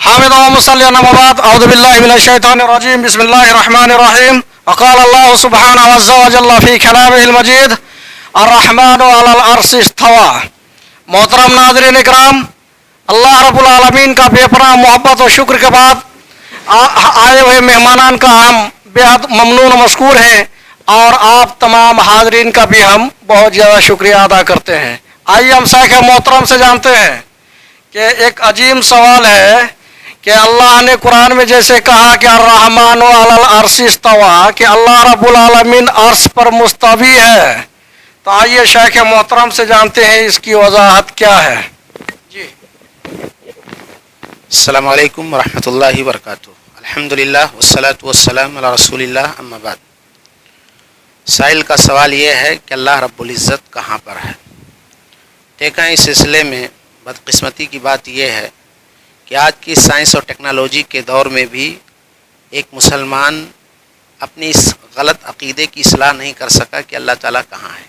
حامد ومصلي وبعد أعوذ بالله من الشيطان الرجيم بسم الله الرحمن الرحيم وقال الله سبحانه عز وجل في كلامه المجيد الرحمن على العرش استوى. محترم ناظرین اکرام، اللہ رب العالمین کا بے پناہ محبت و شکر کے بعد آئے ہوئے مہمانان کا ہم بے حد ممنون و مشکور ہیں، اور آپ تمام حاضرین کا بھی ہم بہت زیادہ شکریہ ادا کرتے ہیں۔ آئیے ہم شیخ محترم سے جانتے ہیں کہ ایک عظیم سوال ہے کہ اللہ نے قرآن میں جیسے کہا کہ الرحمن علی العرش استوى، کہ اللہ رب العالمین عرش پر مستوی ہے، تو آئیے شیخ محترم سے جانتے ہیں اس کی وضاحت کیا ہے۔ جی السلام علیکم ورحمۃ اللہ وبرکاتہ۔ الحمدللہ والصلاۃ والسلام علی رسول اللہ، اما بعد۔ سائل کا سوال یہ ہے کہ اللہ رب العزت کہاں پر ہے؟ دیکھیں، اس سلسلے میں بدقسمتی کی بات یہ ہے کہ آج کی سائنس اور ٹیکنالوجی کے دور میں بھی ایک مسلمان اپنی اس غلط عقیدے کی اصلاح نہیں کر سکا کہ اللہ تعالیٰ کہاں ہے۔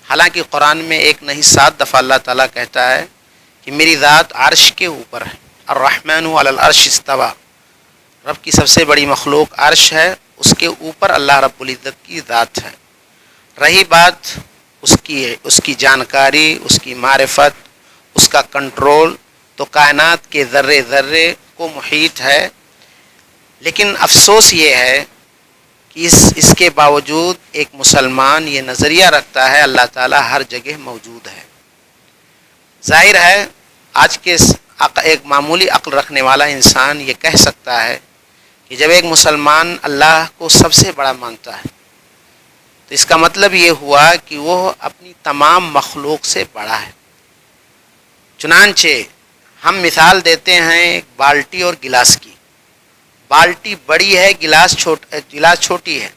حالانکہ قرآن میں ایک نہیں 7 دفعہ اللہ تعالیٰ کہتا ہے کہ میری ذات عرش کے اوپر ہے۔ الرحمن علی العرش استوى، رب کی سب سے بڑی مخلوق عرش ہے، اس کے اوپر اللہ رب العزت کی ذات ہے۔ رہی بات اس کی جانکاری، اس کی معرفت، اس کا کنٹرول، تو کائنات کے ذرے ذرے کو محیط ہے، لیکن افسوس یہ ہے کہ اس کے باوجود ایک مسلمان یہ نظریہ رکھتا ہے اللہ تعالیٰ ہر جگہ موجود ہے۔ ظاہر ہے آج کے ایک معمولی عقل رکھنے والا انسان یہ کہہ سکتا ہے کہ جب ایک مسلمان اللہ کو سب سے بڑا مانتا ہے تو اس کا مطلب یہ ہوا کہ وہ اپنی تمام مخلوق سے بڑا ہے۔ چنانچہ ہم مثال دیتے ہیں ایک بالٹی اور گلاس کی۔ بالٹی بڑی ہے، گلاس چھوٹی ہے،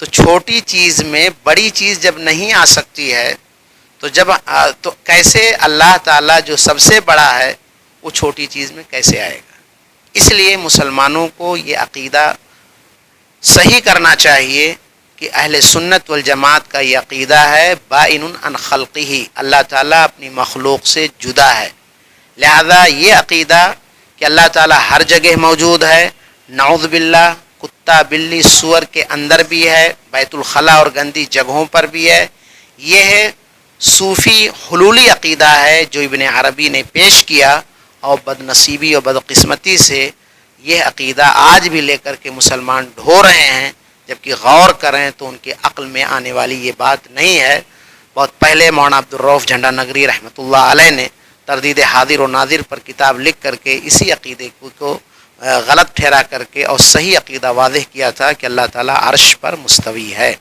تو چھوٹی چیز میں بڑی چیز جب نہیں آ سکتی ہے تو کیسے اللہ تعالیٰ جو سب سے بڑا ہے وہ چھوٹی چیز میں کیسے آئے گا؟ اس لیے مسلمانوں کو یہ عقیدہ صحیح کرنا چاہیے کہ اہل سنت والجماعت کا یہ عقیدہ ہے بائن عن خلقہ، اللہ تعالیٰ اپنی مخلوق سے جدا ہے۔ لہذا یہ عقیدہ کہ اللہ تعالیٰ ہر جگہ موجود ہے، نعوذ باللہ کتا بلی سور کے اندر بھی ہے، بیت الخلاء اور گندی جگہوں پر بھی ہے، یہ ہے صوفی حلولی عقیدہ ہے جو ابن عربی نے پیش کیا، اور بد نصیبی اور بدقسمتی سے یہ عقیدہ آج بھی لے کر کے مسلمان ڈھو رہے ہیں، جبکہ غور کریں تو ان کے عقل میں آنے والی یہ بات نہیں ہے۔ بہت پہلے مولانا عبدالرؤف جھنڈا نگری رحمۃ اللہ علیہ نے تردید حاضر و ناظر پر کتاب لکھ کر کے اسی عقیدے کو غلط ٹھہرا کر کے اور صحیح عقیدہ واضح کیا تھا کہ اللہ تعالیٰ عرش پر مستوی ہے۔